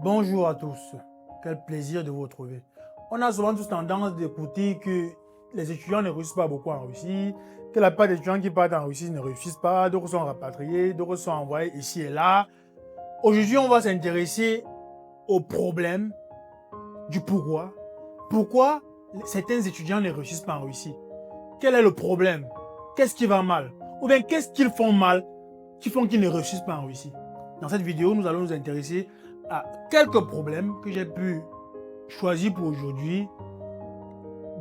Bonjour à tous, quel plaisir de vous retrouver. On a souvent tous tendance d'écouter que les étudiants ne réussissent pas beaucoup en Russie, que la plupart des étudiants qui partent en Russie ne réussissent pas, d'autres sont rapatriés, d'autres sont envoyés ici et là. Aujourd'hui, on va s'intéresser au problème du pourquoi. Pourquoi certains étudiants ne réussissent pas en Russie? Quel est le problème? Qu'est-ce qui va mal? Ou bien qu'est-ce qu'ils font mal qui font qu'ils ne réussissent pas en Russie? Dans cette vidéo, nous allons nous intéresser à quelques problèmes que j'ai pu choisir pour aujourd'hui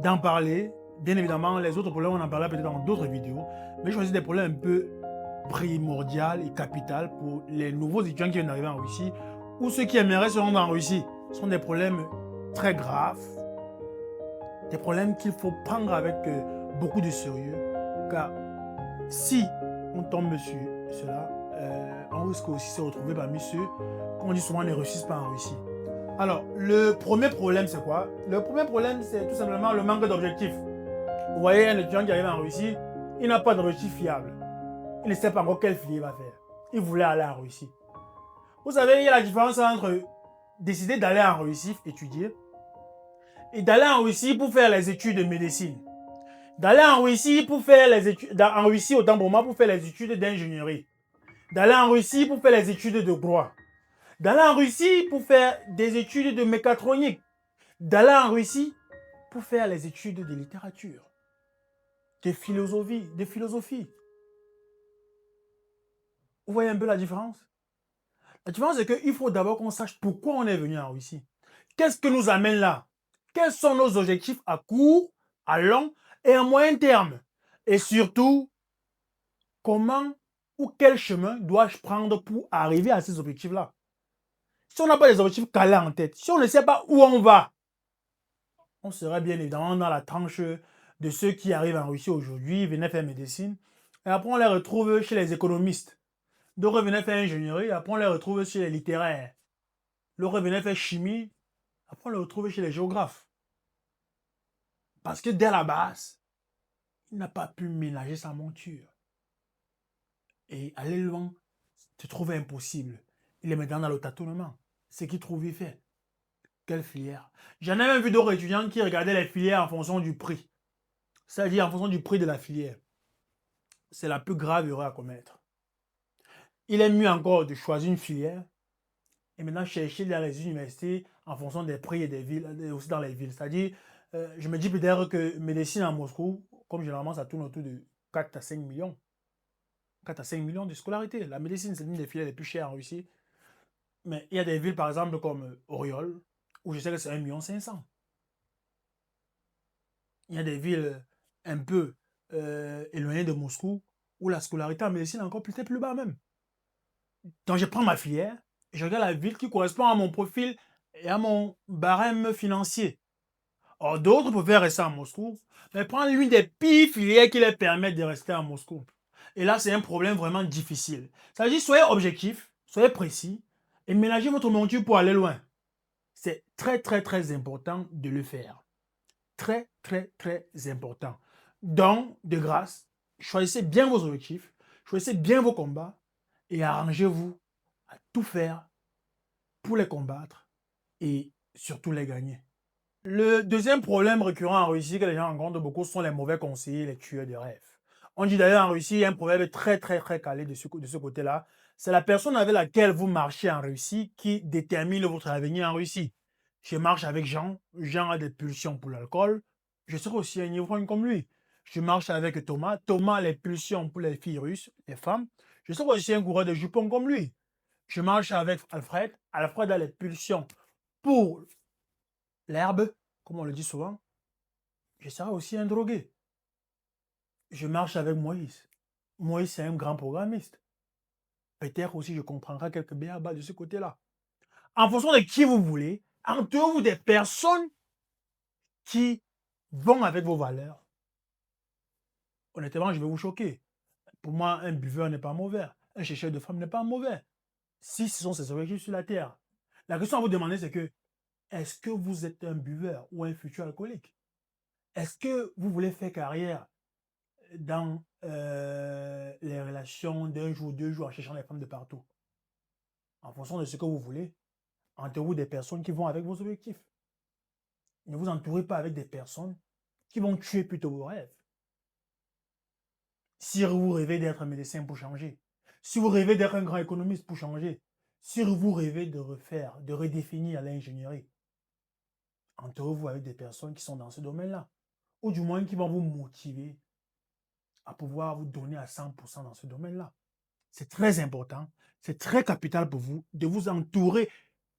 d'en parler. Bien évidemment, les autres problèmes, on en parlera peut-être dans d'autres vidéos. Mais j'ai choisi des problèmes un peu primordiaux et capitaux pour les nouveaux étudiants qui viennent d'arriver en Russie ou ceux qui aimeraient se rendre en Russie. Ce sont des problèmes très graves, des problèmes qu'il faut prendre avec beaucoup de sérieux. Car si on tombe sur cela, on risque aussi de se retrouver parmi ceux qu'on dit souvent ne réussissent pas en Russie. Alors, le premier problème, c'est quoi? Le premier problème, c'est tout simplement le manque d'objectifs. Vous voyez, un étudiant qui arrive en Russie, il n'a pas d'objectif fiable. Il ne sait pas encore quelle filière il va faire. Il voulait aller en Russie. Vous savez, il y a la différence entre décider d'aller en Russie étudier et d'aller en Russie pour faire les études de médecine. D'aller en Russie pour faire les études, en Russie autant pour moi pour faire les études d'ingénierie. D'aller en Russie pour faire les études de droit. D'aller en Russie pour faire des études de mécatronique. D'aller en Russie pour faire les études de littérature, de philosophie. Vous voyez un peu la différence? La différence, c'est qu'il faut d'abord qu'on sache pourquoi on est venu en Russie. Qu'est-ce que nous amène là? Quels sont nos objectifs à court, à long et à moyen terme? Et surtout, comment ou quel chemin dois-je prendre pour arriver à ces objectifs-là? Si on n'a pas des objectifs calés en tête, si on ne sait pas où on va, on serait bien évidemment dans la tranche de ceux qui arrivent en Russie aujourd'hui, venaient faire médecine, et après on les retrouve chez les économistes. D'autres venaient faire ingénierie, après on les retrouve chez les littéraires. D'autres venaient faire chimie, après on les retrouve chez les géographes. Parce que dès la base, il n'a pas pu ménager sa monture. Et aller loin se trouvait impossible. Il est maintenant dans le tâtonnement. Ce qu'il trouve, il fait. Quelle filière? J'en ai même vu d'autres étudiants qui regardaient les filières en fonction du prix. C'est-à-dire en fonction du prix de la filière. C'est la plus grave erreur à commettre. Il est mieux encore de choisir une filière et maintenant chercher dans les universités en fonction des prix et des villes, aussi dans les villes. C'est-à-dire, je me dis peut-être que médecine à Moscou, comme généralement ça tourne autour de 4 à 5 millions. 4 à 5 millions de scolarité. La médecine, c'est une des filières les plus chères en Russie. Mais il y a des villes, par exemple, comme Oriol, où je sais que c'est 1,5 million. Il y a des villes un peu éloignées de Moscou, où la scolarité en médecine est encore peut-être plus bas même. Donc je prends ma filière, et je regarde la ville qui correspond à mon profil et à mon barème financier. Or, d'autres préfèrent rester à Moscou, mais prendre l'une des pires filières qui leur permettent de rester à Moscou. Et là, c'est un problème vraiment difficile. Ça veut dire, soyez objectif, soyez précis, et ménagez votre monture pour aller loin. C'est très, très, très important de le faire. Très, très, très important. Donc, de grâce, choisissez bien vos objectifs, choisissez bien vos combats, et arrangez-vous à tout faire pour les combattre et surtout les gagner. Le deuxième problème récurrent en Russie que les gens rencontrent beaucoup sont les mauvais conseillers, les tueurs de rêves. On dit d'ailleurs en Russie, il y a un proverbe très très très calé de ce côté-là. C'est la personne avec laquelle vous marchez en Russie qui détermine votre avenir en Russie. Je marche avec Jean, Jean a des pulsions pour l'alcool, je serai aussi un ivrogne comme lui. Je marche avec Thomas, Thomas a les pulsions pour les filles russes, les femmes, je serai aussi un coureur de jupons comme lui. Je marche avec Alfred, Alfred a les pulsions pour l'herbe, comme on le dit souvent, je serai aussi un drogué. Je marche avec Moïse. Moïse, c'est un grand programmiste. Peut-être aussi je comprendrai quelques béabas de ce côté-là. En fonction de qui vous voulez, entourez-vous des personnes qui vont avec vos valeurs. Honnêtement, je vais vous choquer. Pour moi, un buveur n'est pas mauvais. Un chercheur de femmes n'est pas mauvais. Si ce sont ses objectifs sur la terre. La question à vous demander, c'est que est-ce que vous êtes un buveur ou un futur alcoolique? Est-ce que vous voulez faire carrière dans les relations d'un jour, 2 jours, en cherchant les femmes de partout? En fonction de ce que vous voulez, Entourez-vous des personnes qui vont avec vos objectifs. Ne vous entourez pas avec des personnes qui vont tuer plutôt vos rêves. Si vous rêvez d'être médecin pour changer, si vous rêvez d'être un grand économiste pour changer, si vous rêvez de refaire, de redéfinir l'ingénierie, entourez-vous avec des personnes qui sont dans ce domaine-là, ou du moins qui vont vous motiver à pouvoir vous donner à 100% dans ce domaine-là. C'est très important, c'est très capital pour vous de vous entourer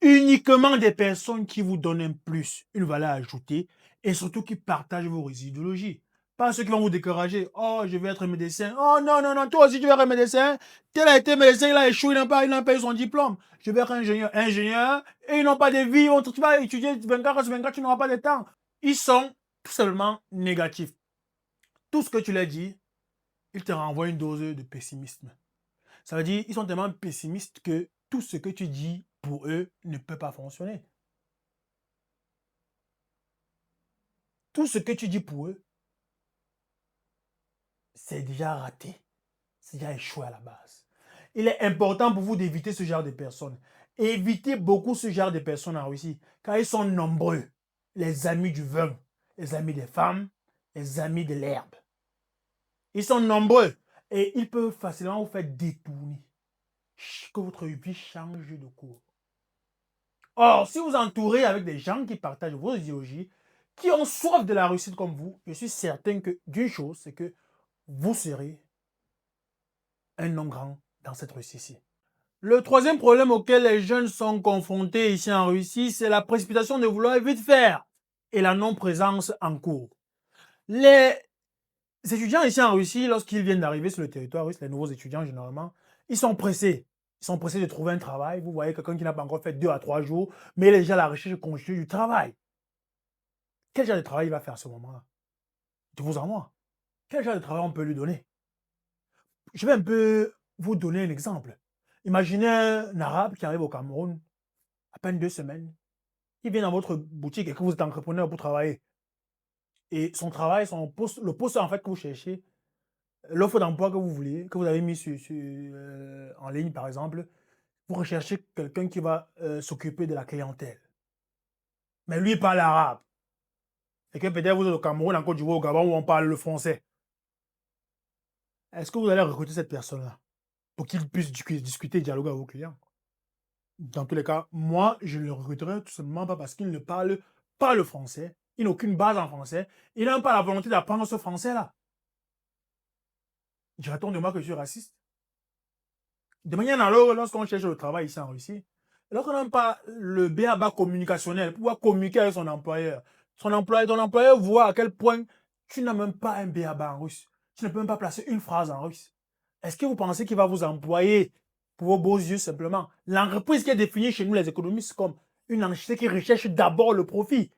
uniquement des personnes qui vous donnent un plus, une valeur ajoutée, et surtout qui partagent vos idéologies. Pas ceux qui vont vous décourager. Oh, je vais être médecin. Oh non, non, non, toi aussi tu veux être médecin. Tel a été médecin, il a échoué, il n'a pas eu son diplôme. Je vais être ingénieur. Ingénieur, et ils n'ont pas de vie. Tu vas étudier 24 heures sur 24, tu n'auras pas de temps. Ils sont tout simplement négatifs. Tout ce que tu leur dis, ils te renvoient une dose de pessimisme. Ça veut dire qu'ils sont tellement pessimistes que tout ce que tu dis pour eux ne peut pas fonctionner. Tout ce que tu dis pour eux, c'est déjà raté. C'est déjà échoué à la base. Il est important pour vous d'éviter ce genre de personnes. Évitez beaucoup ce genre de personnes en Russie, car ils sont nombreux. Les amis du vin, les amis des femmes, les amis de l'herbe. Ils sont nombreux et ils peuvent facilement vous faire détourner, que votre vie change de cours. Or, si vous entourez avec des gens qui partagent vos idéologies, qui ont soif de la réussite comme vous, je suis certain que d'une chose, c'est que vous serez un nom grand dans cette Russie-ci. Le troisième problème auquel les jeunes sont confrontés ici en Russie, c'est la précipitation de vouloir vite faire et la non-présence en cours. Les étudiants ici en Russie, lorsqu'ils viennent d'arriver sur le territoire russe, les nouveaux étudiants généralement, ils sont pressés. Ils sont pressés de trouver un travail. Vous voyez quelqu'un qui n'a pas encore fait 2 à 3 jours, mais il est déjà à la recherche continue du travail. Quel genre de travail il va faire à ce moment-là? De vous en moi. Quel genre de travail on peut lui donner? Je vais un peu vous donner un exemple. Imaginez un Arabe qui arrive au Cameroun, à peine 2 semaines. Il vient dans votre boutique et que vous êtes entrepreneur pour travailler. Et son travail, son poste, le poste en fait que vous cherchez, l'offre d'emploi que vous voulez, que vous avez mis en ligne par exemple, vous recherchez quelqu'un qui va s'occuper de la clientèle. Mais lui, il parle arabe. Et que peut-être vous êtes au Cameroun, en Côte d'Ivoire, au Gabon, où on parle le français. Est-ce que vous allez recruter cette personne-là pour qu'il puisse discuter, dialoguer avec vos clients? Dans tous les cas, moi, je le recruterai tout simplement pas parce qu'il ne parle pas le français. Il n'a aucune base en français. Il n'a même pas la volonté d'apprendre ce français-là. Dirait-on de moi que je suis raciste? De manière analogue, lorsqu'on cherche le travail ici en Russie, lorsqu'on n'a pas le b.a.-ba communicationnel pour pouvoir communiquer avec son employeur, ton employeur voit à quel point tu n'as même pas un b.a.-ba en russe. Tu ne peux même pas placer une phrase en russe. Est-ce que vous pensez qu'il va vous employer pour vos beaux yeux simplement? L'entreprise qui est définie chez nous, les économistes, comme une entreprise qui recherche d'abord le profit,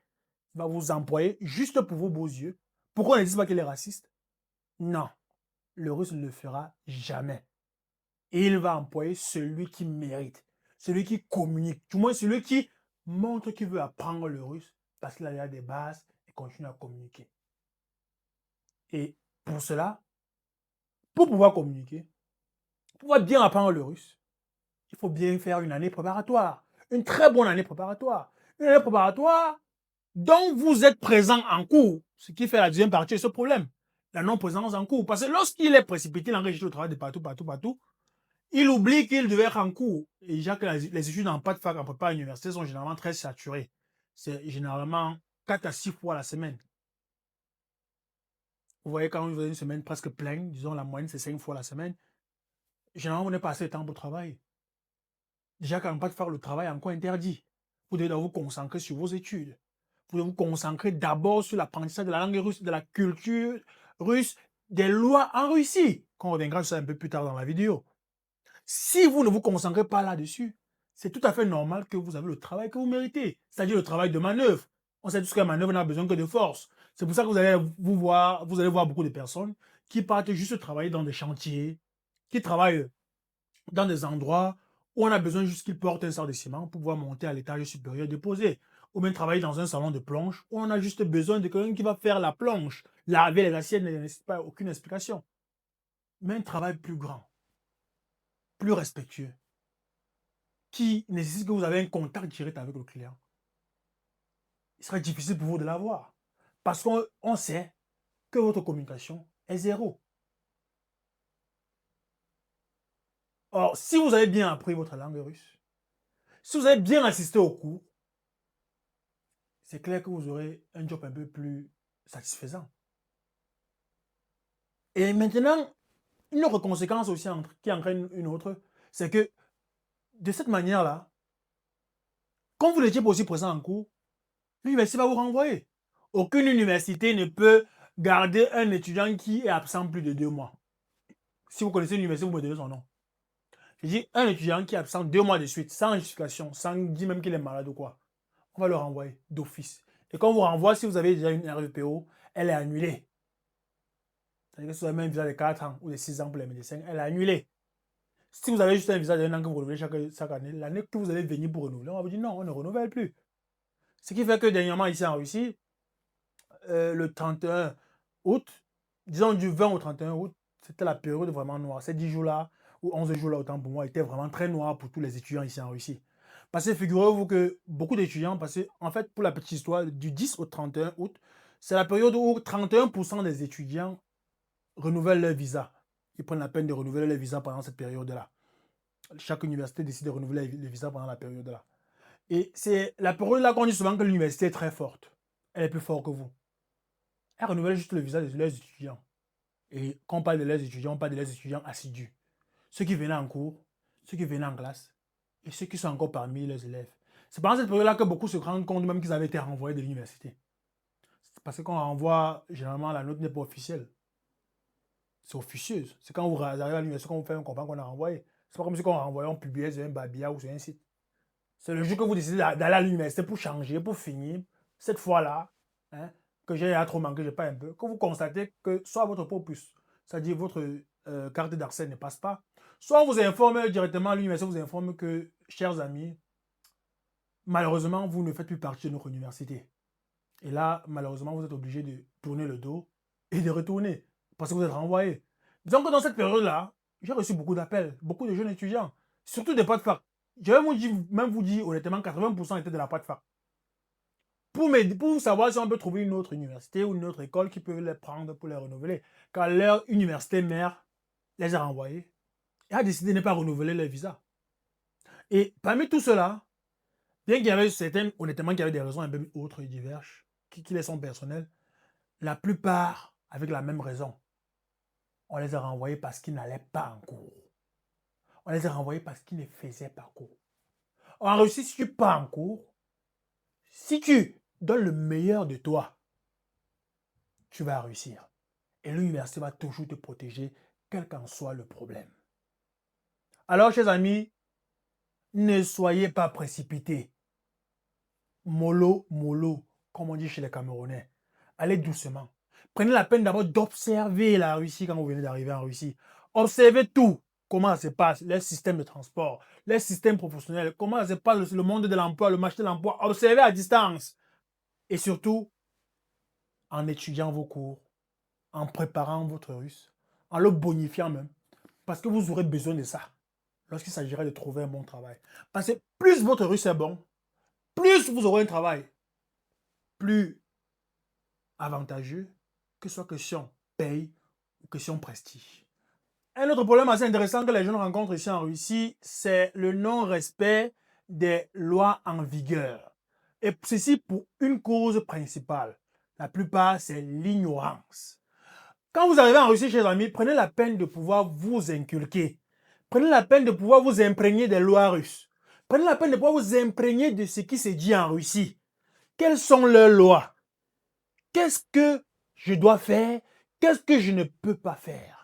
va vous employer juste pour vos beaux yeux. Pourquoi on ne dit pas qu'il est raciste? Non, le russe ne le fera jamais. Et il va employer celui qui mérite, celui qui communique, du moins celui qui montre qu'il veut apprendre le russe parce qu'il a des bases et continue à communiquer. Et pour cela, pour pouvoir communiquer, pour pouvoir bien apprendre le russe, il faut bien faire une année préparatoire, une très bonne année préparatoire. Une année préparatoire dont vous êtes présent en cours, ce qui fait la deuxième partie de ce problème, la non-présence en cours. Parce que lorsqu'il est précipité, il enregistre le travail de partout, il oublie qu'il devait être en cours. Et déjà que les études en fac, en prépa université sont généralement très saturées. C'est généralement 4 à 6 fois la semaine. Vous voyez, quand vous avez une semaine presque pleine, disons la moyenne c'est 5 fois la semaine, généralement vous n'avez pas assez de temps pour travailler. Déjà qu'en fac, le travail est encore interdit. Vous devez vous concentrer sur vos études. Vous devez vous concentrer d'abord sur l'apprentissage de la langue russe, de la culture russe, des lois en Russie. Qu'on reviendra sur ça un peu plus tard dans la vidéo. Si vous ne vous concentrez pas là-dessus, c'est tout à fait normal que vous avez le travail que vous méritez, c'est-à-dire le travail de manœuvre. On sait tous que la manœuvre n'a besoin que de force. C'est pour ça que vous allez voir beaucoup de personnes qui partent juste travailler dans des chantiers, qui travaillent dans des endroits où on a besoin juste qu'ils portent un sac de ciment pour pouvoir monter à l'étage supérieur et déposer. Ou bien travailler dans un salon de planche où on a juste besoin de quelqu'un qui va faire la planche, laver les assiettes, ne nécessite pas aucune explication. Mais un travail plus grand, plus respectueux, qui nécessite que vous avez un contact direct avec le client, il sera difficile pour vous de l'avoir. Parce qu'on sait que votre communication est zéro. Or, si vous avez bien appris votre langue russe, si vous avez bien assisté au cours, c'est clair que vous aurez un job un peu plus satisfaisant. Et maintenant, une autre conséquence aussi qui entraîne une autre, c'est que de cette manière-là, quand vous n'étiez pas aussi présent en cours, l'université va vous renvoyer. Aucune université ne peut garder un étudiant qui est absent plus de 2 mois. Si vous connaissez l'université, vous me donnez son nom. Je dis un étudiant qui est absent 2 mois de suite, sans justification, sans dire même qu'il est malade ou quoi. On va le renvoyer d'office. Et quand on vous renvoie, si vous avez déjà une RVPO, elle est annulée. C'est-à-dire que si vous avez un visa de 4 ans ou de 6 ans pour les médecins, elle est annulée. Si vous avez juste un visa de 1 an que vous renouvelez chaque année, l'année que vous allez venir pour renouveler, on va vous dire non, on ne renouvelle plus. Ce qui fait que dernièrement, ici en Russie, le 31 août, disons du 20 au 31 août, c'était la période vraiment noire. Ces 10 jours-là, ou 11 jours-là, autant pour moi, étaient vraiment très noirs pour tous les étudiants ici en Russie. Parce que figurez-vous que beaucoup d'étudiants, parce que, en fait, pour la petite histoire, du 10 au 31 août, c'est la période où 31% des étudiants renouvellent leur visa. Ils prennent la peine de renouveler leur visa pendant cette période-là. Chaque université décide de renouveler le visa pendant la période-là. Et c'est la période-là qu'on dit souvent que l'université est très forte. Elle est plus forte que vous. Elle renouvelle juste le visa de leurs étudiants. Et quand on parle de leurs étudiants, on parle de leurs étudiants assidus. Ceux qui venaient en cours, ceux qui venaient en classe, et ceux qui sont encore parmi les élèves. C'est pendant cette période-là que beaucoup se rendent compte même qu'ils avaient été renvoyés de l'université. Parce que quand on renvoie, généralement, la note n'est pas officielle. C'est officieuse. C'est quand vous arrivez à l'université qu'on vous fait un comprend qu'on a renvoyé. C'est pas comme si on renvoyait, on publiait sur un babia ou sur un site. C'est le jour que vous décidez d'aller à l'université pour changer, pour finir, cette fois-là, hein, que j'ai trop manqué, j'ai pas un peu, que vous constatez que soit votre propus, c'est-à-dire votre carte d'accès ne passe pas, soit on vous informe directement, l'université vous informe que, chers amis, malheureusement, vous ne faites plus partie de notre université. Et là, malheureusement, vous êtes obligé de tourner le dos et de retourner, parce que vous êtes renvoyé. Disons que dans cette période-là, j'ai reçu beaucoup d'appels, beaucoup de jeunes étudiants, surtout des potes fac. Je vais même vous dire honnêtement, 80% étaient de la pote fac. Pour savoir si on peut trouver une autre université ou une autre école qui peut les prendre pour les renouveler. Car leur université mère les a renvoyés et a décidé de ne pas renouveler leur visa. Et parmi tout cela, bien qu'il y avait certaines, honnêtement, qu'il y avait des raisons un peu autres et diverses, qui les sont personnelles, la plupart avec la même raison. On les a renvoyés parce qu'ils n'allaient pas en cours. On les a renvoyés parce qu'ils ne faisaient pas cours. En Russie, si tu pars en cours, si tu donnes le meilleur de toi, tu vas réussir. Et l'université va toujours te protéger, quel qu'en soit le problème. Alors, chers amis, ne soyez pas précipités. Mollo, mollo, comme on dit chez les Camerounais. Allez doucement. Prenez la peine d'abord d'observer la Russie quand vous venez d'arriver en Russie. Observez tout. Comment ça se passe, les systèmes de transport, les systèmes professionnels, comment ça se passe le monde de l'emploi, le marché de l'emploi. Observez à distance. Et surtout, en étudiant vos cours, en préparant votre russe, en le bonifiant même. Parce que vous aurez besoin de ça lorsqu'il s'agira de trouver un bon travail. Parce que plus votre russe est bon, plus vous aurez un travail plus avantageux, que ce soit question paye ou question prestige. Un autre problème assez intéressant que les jeunes rencontrent ici en Russie, c'est le non-respect des lois en vigueur. Et ceci pour une cause principale. La plupart, c'est l'ignorance. Quand vous arrivez en Russie, chers amis, prenez la peine de pouvoir vous inculquer. Prenez la peine de pouvoir vous imprégner des lois russes. Prenez la peine de pouvoir vous imprégner de ce qui se dit en Russie. Quelles sont leurs lois? Qu'est-ce que je dois faire? Qu'est-ce que je ne peux pas faire?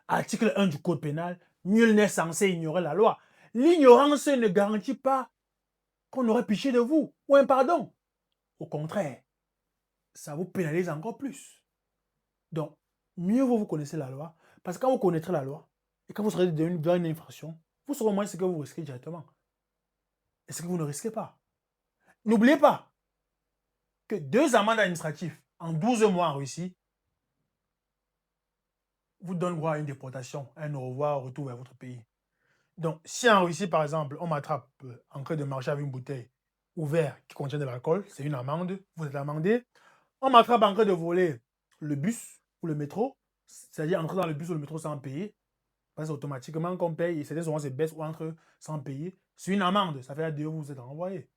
Article 1 du Code pénal, nul n'est censé ignorer la loi. L'ignorance ne garantit pas qu'on aurait pitié de vous ou un pardon. Au contraire, ça vous pénalise encore plus. Donc, mieux vaut vous connaissez la loi, parce que quand vous connaîtrez la loi, et quand vous serez dans une infraction, vous saurez au moins ce que vous risquez directement. Et ce que vous ne risquez pas. N'oubliez pas que 2 amendes administratives en 12 mois en Russie vous donnent droit à une déportation, un au revoir, retour vers votre pays. Donc, si en Russie, par exemple, on m'attrape en train de marcher avec une bouteille ouverte qui contient de l'alcool, c'est une amende, vous êtes amendé. On m'attrape en train de voler le bus ou le métro, c'est-à-dire entrer dans le bus ou le métro sans payer, parce que automatiquement qu'on paye, et certains souvent se baissent ou entrent sans payer, c'est une amende, ça fait à deux vous êtes renvoyé.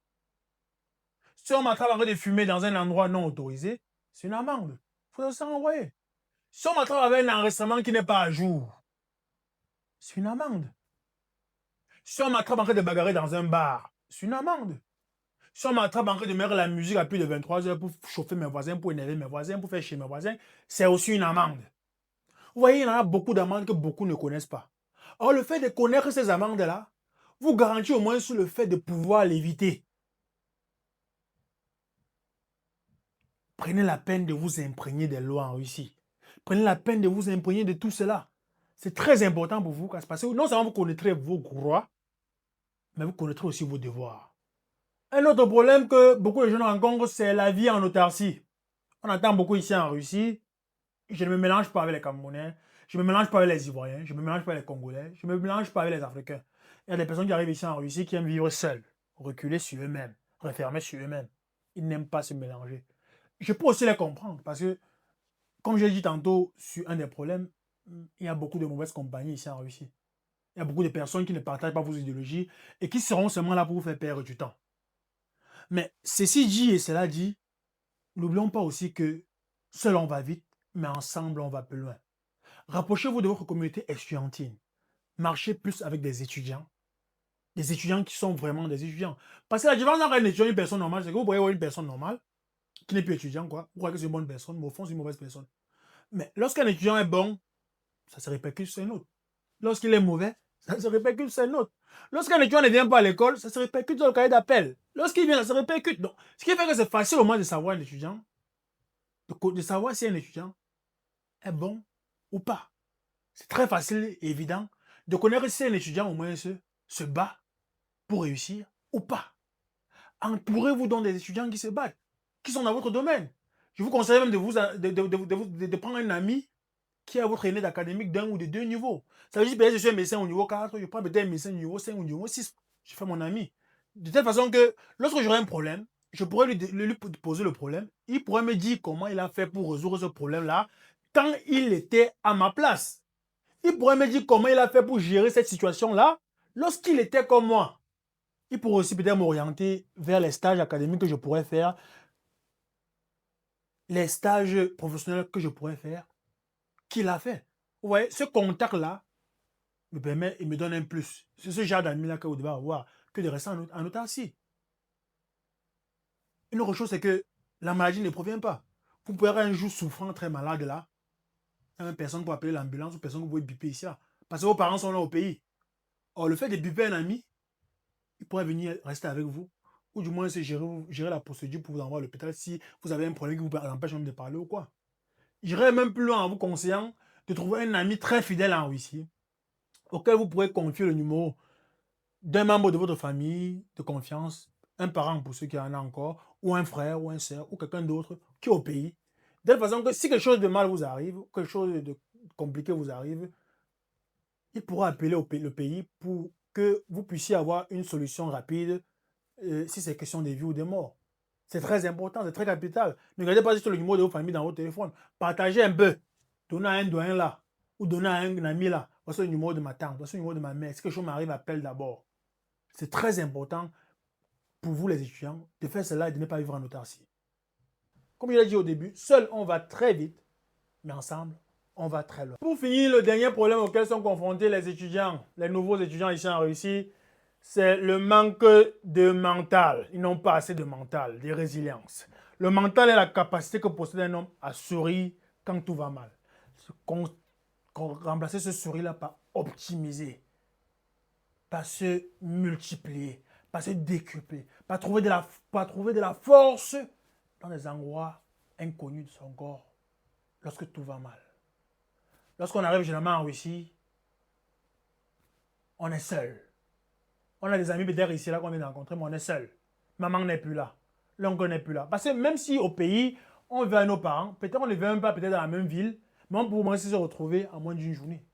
Si on m'attrape en train de fumer dans un endroit non autorisé, c'est une amende, il faut se renvoyer. Si on m'attrape avec un enregistrement qui n'est pas à jour, c'est une amende. Si on m'attrape en train de bagarrer dans un bar, c'est une amende. Si on m'attrape en train de mettre la musique à plus de 23 heures pour chauffer mes voisins, pour énerver mes voisins, pour faire chier mes voisins, c'est aussi une amende. Vous voyez, il y en a beaucoup d'amendes que beaucoup ne connaissent pas. Or, le fait de connaître ces amendes-là vous garantit au moins sur le fait de pouvoir l'éviter. Prenez la peine de vous imprégner des lois en Russie. Prenez la peine de vous imprégner de tout cela. C'est très important pour vous parce que non seulement vous connaîtrez vos droits, mais vous connaîtrez aussi vos devoirs. Un autre problème que beaucoup de jeunes rencontrent, c'est la vie en autarcie. On entend beaucoup ici en Russie, je ne me mélange pas avec les Camerounais, je ne me mélange pas avec les Ivoiriens, je ne me mélange pas avec les Congolais, je ne me mélange pas avec les Africains. Il y a des personnes qui arrivent ici en Russie qui aiment vivre seuls, reculer sur eux-mêmes, refermer sur eux-mêmes. Ils n'aiment pas se mélanger. Je peux aussi les comprendre parce que, comme je l'ai dit tantôt, sur un des problèmes, il y a beaucoup de mauvaises compagnies ici en Russie. Il y a beaucoup de personnes qui ne partagent pas vos idéologies et qui seront seulement là pour vous faire perdre du temps. Mais ceci dit et cela dit, n'oublions pas aussi que seul on va vite, mais ensemble on va plus loin. Rapprochez-vous de votre communauté estudiantine. Marchez plus avec des étudiants qui sont vraiment des étudiants. Parce que la différence entre un étudiant et une personne normale, c'est que vous pourriez avoir une personne normale qui n'est plus étudiant, quoi. Vous croyez que c'est une bonne personne, mais au fond, c'est une mauvaise personne. Mais lorsqu'un étudiant est bon, ça se répercute sur un autre. Lorsqu'il est mauvais, ça se répercute sur un autre. Lorsqu'un étudiant ne vient pas à l'école, ça se répercute sur le cahier d'appel. Lorsqu'il vient, ça se répercute. Donc, ce qui fait que c'est facile au moins de savoir un étudiant, de savoir si un étudiant est bon ou pas. C'est très facile et évident de connaître si un étudiant au moins se bat pour réussir ou pas. Entourez-vous donc des étudiants qui se battent, qui sont dans votre domaine. Je vous conseille même de prendre un ami qui est à votre aîné d'académique d'un ou de deux niveaux. Ça veut dire que je suis un médecin au niveau 4, je prends peut-être un médecin au niveau 5 ou au niveau 6. Je fais mon ami. De telle façon que lorsque j'aurai un problème, je pourrais lui poser le problème. Il pourrait me dire comment il a fait pour résoudre ce problème-là quand il était à ma place. Il pourrait me dire comment il a fait pour gérer cette situation-là lorsqu'il était comme moi. Il pourrait aussi peut-être m'orienter vers les stages académiques que je pourrais faire, les stages professionnels que je pourrais faire, qu'il a fait. Vous voyez, ce contact-là me permet et me donne un plus. C'est ce genre d'amis-là que vous devez avoir que de rester en autarcie. Une autre chose, c'est que la maladie ne provient pas. Vous pouvez avoir un jour souffrant, très malade là, il n'y a même personne pour appeler l'ambulance ou personne que vous pouvez biper ici là. Parce que vos parents sont là au pays. Or, le fait de biper un ami, il pourrait venir rester avec vous. Ou du moins, c'est gérer la procédure pour vous envoyer à l'hôpital si vous avez un problème qui vous empêche même de parler ou quoi. J'irai même plus loin en vous conseillant de trouver un ami très fidèle en Russie, auquel vous pourrez confier le numéro d'un membre de votre famille de confiance, un parent pour ceux qui en ont encore, ou un frère ou un soeur, ou quelqu'un d'autre qui est au pays. De telle façon que si quelque chose de mal vous arrive, quelque chose de compliqué vous arrive, il pourra appeler le pays pour que vous puissiez avoir une solution rapide si c'est question de vie ou de mort. C'est très important, c'est très capital. Ne regardez pas juste le numéro de votre famille dans votre téléphone. Partagez un peu. Donnez à un doyen là, ou donnez à un ami là. Voici le numéro de ma tante, voici le numéro de ma mère. Si quelque chose m'arrive, appelle d'abord. C'est très important pour vous les étudiants de faire cela et de ne pas vivre en autarcie. Comme je l'ai dit au début, seul on va très vite, mais ensemble, on va très loin. Pour finir, le dernier problème auquel sont confrontés les étudiants, les nouveaux étudiants ici en Russie, c'est le manque de mental. Ils n'ont pas assez de mental, de résilience. Le mental est la capacité que possède un homme à sourire quand tout va mal. Remplacer ce sourire-là par optimiser, par se multiplier, par se décupler, par trouver de la force dans des endroits inconnus de son corps lorsque tout va mal. Lorsqu'on arrive généralement en Russie, on est seul. On a des amis peut-être ici là qu'on vient de rencontrer, mais on est seul. Maman n'est plus là. L'oncle n'est plus là. Parce que même si au pays, on veut à nos parents, peut-être on ne veut même pas peut-être dans la même ville, mais on peut aussi se retrouver en moins d'une journée,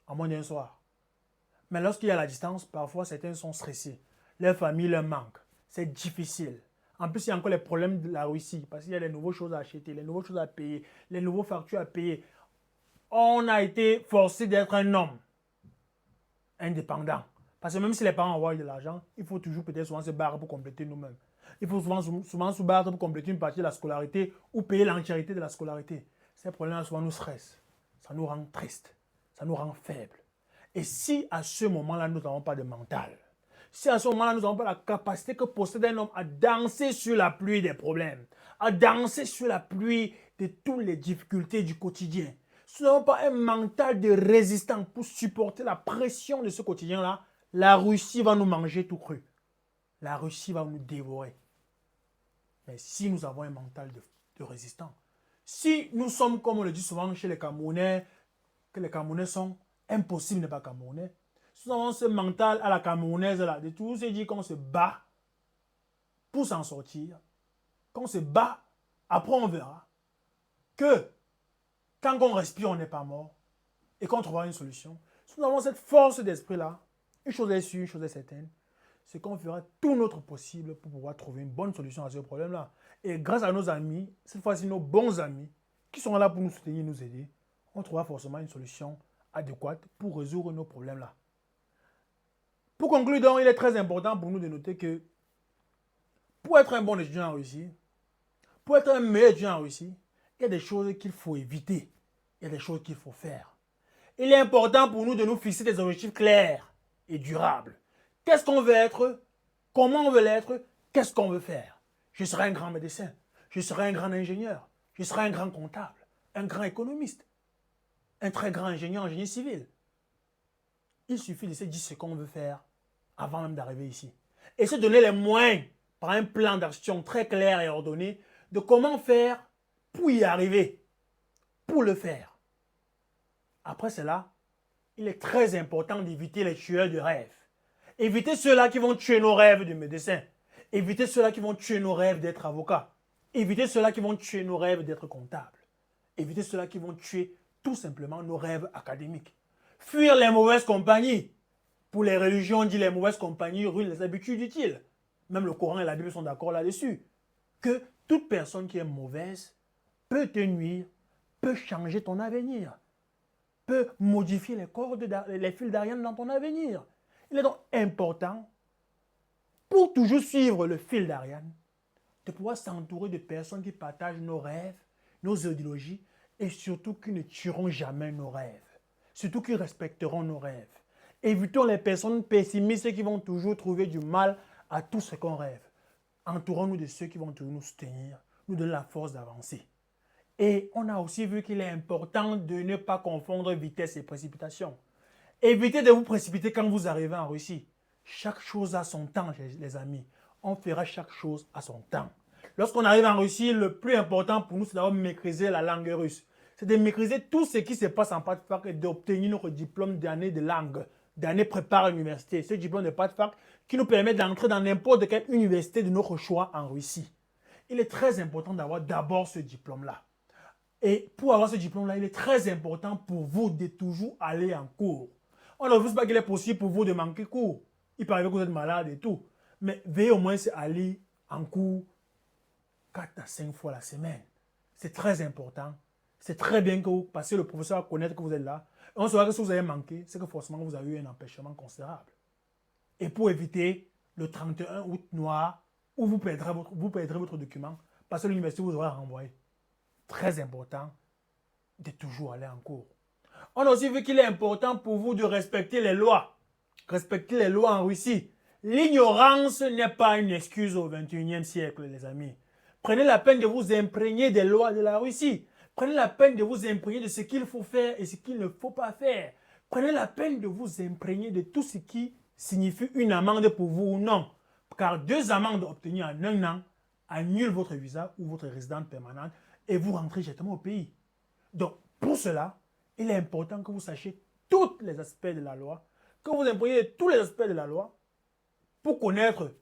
en moins d'un soir. Mais lorsqu'il y a la distance, parfois certains sont stressés. Leur famille leur manque. C'est difficile. En plus, il y a encore les problèmes de la Russie, parce qu'il y a les nouvelles choses à acheter, les nouvelles choses à payer, les nouveaux factures à payer. On a été forcé d'être un homme indépendant. Parce que même si les parents envoient de l'argent, il faut toujours peut-être souvent se battre pour compléter nous-mêmes. Il faut souvent se battre pour compléter une partie de la scolarité ou payer l'entièreté de la scolarité. Ces problèmes-là souvent nous stressent. Ça nous rend tristes. Ça nous rend faibles. Et si à ce moment-là, nous n'avons pas de mental, si à ce moment-là, nous n'avons pas la capacité que possède un homme à danser sur la pluie des problèmes, à danser sur la pluie de toutes les difficultés du quotidien, si nous n'avons pas un mental de résistant pour supporter la pression de ce quotidien-là, la Russie va nous manger tout cru. La Russie va nous dévorer. Mais si nous avons un mental de résistant, si nous sommes, comme on le dit souvent chez les Camerounais, que les Camerounais sont impossibles n'est pas Camerounais, si nous avons ce mental à la camerounaise là, de toujours se dire qu'on se bat pour s'en sortir, qu'on se bat, après on verra que tant qu'on respire, on n'est pas mort et qu'on trouvera une solution. Si nous avons cette force d'esprit là, une chose est sûre, une chose est certaine, c'est qu'on fera tout notre possible pour pouvoir trouver une bonne solution à ce problème-là. Et grâce à nos amis, cette fois-ci nos bons amis, qui sont là pour nous soutenir, nous aider, on trouvera forcément une solution adéquate pour résoudre nos problèmes-là. Pour conclure donc, il est très important pour nous de noter que pour être un bon étudiant en Russie, pour être un meilleur étudiant en Russie, il y a des choses qu'il faut éviter, il y a des choses qu'il faut faire. Il est important pour nous de nous fixer des objectifs clairs et durables. Qu'est-ce qu'on veut être? Comment on veut l'être? Qu'est-ce qu'on veut faire? Je serai un grand médecin, je serai un grand ingénieur, je serai un grand comptable, un grand économiste, un très grand ingénieur en génie civil. Il suffit de se dire ce qu'on veut faire avant même d'arriver ici. Et se donner les moyens, par un plan d'action très clair et ordonné, de comment faire pour y arriver, pour le faire. Après cela, il est très important d'éviter les tueurs de rêves. Éviter ceux-là qui vont tuer nos rêves de médecin. Éviter ceux-là qui vont tuer nos rêves d'être avocat. Éviter ceux-là qui vont tuer nos rêves d'être comptable. Éviter ceux-là qui vont tuer tout simplement nos rêves académiques. Fuir les mauvaises compagnies. Pour les religions, on dit les mauvaises compagnies ruinent les habitudes utiles. Même le Coran et la Bible sont d'accord là-dessus. Que toute personne qui est mauvaise peut te nuire, peut changer ton avenir, peut modifier les fils d'Ariane dans ton avenir. Il est donc important, pour toujours suivre le fil d'Ariane, de pouvoir s'entourer de personnes qui partagent nos rêves, nos idéologies, et surtout qui ne tueront jamais nos rêves. Surtout qui respecteront nos rêves. Évitons les personnes pessimistes qui vont toujours trouver du mal à tout ce qu'on rêve. Entourons-nous de ceux qui vont toujours nous soutenir, nous donner la force d'avancer. Et on a aussi vu qu'il est important de ne pas confondre vitesse et précipitation. Évitez de vous précipiter quand vous arrivez en Russie. Chaque chose a son temps, les amis. On fera chaque chose à son temps. Lorsqu'on arrive en Russie, le plus important pour nous, c'est d'avoir maîtrisé la langue russe. C'est de maîtriser tout ce qui se passe en PATFAC et d'obtenir notre diplôme d'année de langue, d'année prépare à l'université. Ce diplôme de PATFAC qui nous permet d'entrer dans n'importe quelle université de notre choix en Russie. Il est très important d'avoir d'abord ce diplôme-là. Et pour avoir ce diplôme-là, il est très important pour vous de toujours aller en cours. On ne refuse pas qu'il est possible pour vous de manquer cours. Il peut arriver que vous êtes malade et tout. Mais veillez au moins à aller en cours 4 à 5 fois la semaine. C'est très important. C'est très bien que vous passez le professeur à connaître que vous êtes là. Et on saura que si vous avez manqué, c'est que forcément vous avez eu un empêchement considérable. Et pour éviter le 31 août noir, où vous perdrez votre document, parce que l'université vous aura renvoyé. Très important de toujours aller en cours. On a aussi vu qu'il est important pour vous de respecter les lois. Respecter les lois en Russie. L'ignorance n'est pas une excuse au XXIe siècle, les amis. Prenez la peine de vous imprégner des lois de la Russie. Prenez la peine de vous imprégner de ce qu'il faut faire et ce qu'il ne faut pas faire. Prenez la peine de vous imprégner de tout ce qui signifie une amende pour vous ou non. Car 2 amendes obtenues en 1 an annulent votre visa ou votre résidence permanente et vous rentrez directement au pays. Donc, pour cela, il est important que vous sachiez tous les aspects de la loi, que vous imprégniez tous les aspects de la loi pour connaître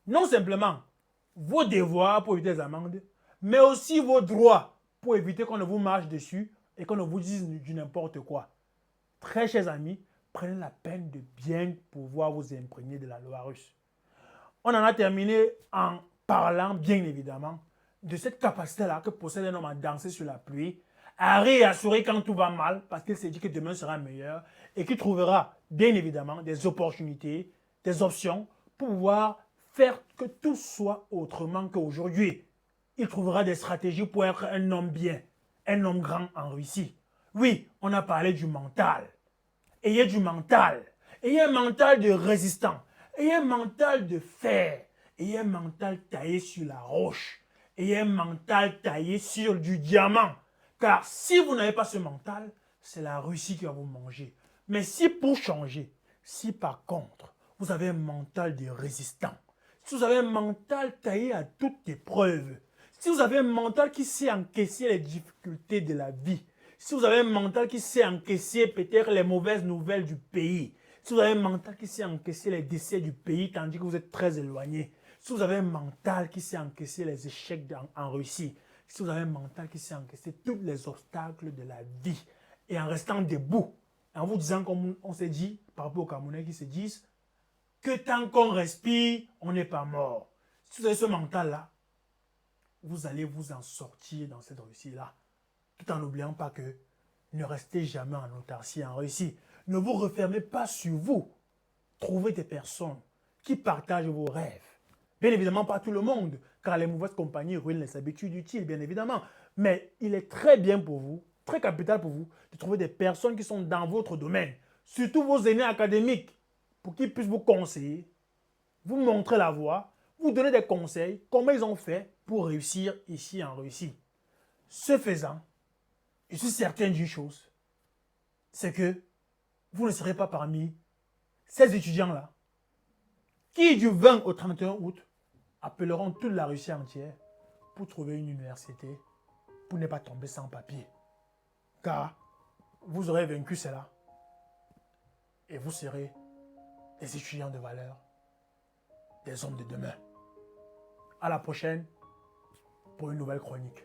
non simplement vos devoirs pour éviter les amendes, mais aussi vos droits pour éviter qu'on ne vous marche dessus et qu'on ne vous dise du n'importe quoi. Très chers amis, prenez la peine de bien pouvoir vous imprégner de la loi russe. On en a terminé en parlant, bien évidemment, de cette capacité-là que possède un homme à danser sur la pluie, à réassurer quand tout va mal, parce qu'il s'est dit que demain sera meilleur, et qui trouvera, bien évidemment, des opportunités, des options pour pouvoir faire que tout soit autrement qu'aujourd'hui. Il trouvera des stratégies pour être un homme bien, un homme grand en Russie. Oui, on a parlé du mental. Ayez du mental. Ayez un mental de résistant. Ayez un mental de fer. Ayez un mental taillé sur la roche. Ayez un mental taillé sur du diamant. Car si vous n'avez pas ce mental, c'est la Russie qui va vous manger. Mais si pour changer, si par contre, vous avez un mental de résistant, si vous avez un mental taillé à toute épreuve, si vous avez un mental qui sait encaisser les difficultés de la vie, si vous avez un mental qui sait encaisser peut-être les mauvaises nouvelles du pays, si vous avez un mental qui sait encaisser les décès du pays tandis que vous êtes très éloigné, si vous avez un mental qui sait encaisser les échecs en Russie, si vous avez un mental qui sait encaisser tous les obstacles de la vie et en restant debout, en vous disant comme on s'est dit par rapport aux Camerounais qui se disent que tant qu'on respire, on n'est pas mort. Si vous avez ce mental-là, vous allez vous en sortir dans cette Russie-là. Tout en n'oubliant pas que ne restez jamais en autarcie en Russie. Ne vous refermez pas sur vous. Trouvez des personnes qui partagent vos rêves. Bien évidemment, pas tout le monde, car les mauvaises compagnies ruinent les habitudes utiles, bien évidemment. Mais il est très bien pour vous, très capital pour vous, de trouver des personnes qui sont dans votre domaine, surtout vos aînés académiques, pour qu'ils puissent vous conseiller, vous montrer la voie, vous donner des conseils, comment ils ont fait pour réussir ici en Russie. Ce faisant, je suis certain d'une chose, c'est que vous ne serez pas parmi ces étudiants-là qui, du 20 au 31 août, appelleront toute la Russie entière pour trouver une université, pour ne pas tomber sans papier. Car vous aurez vaincu cela et vous serez des étudiants de valeur, des hommes de demain. À la prochaine pour une nouvelle chronique.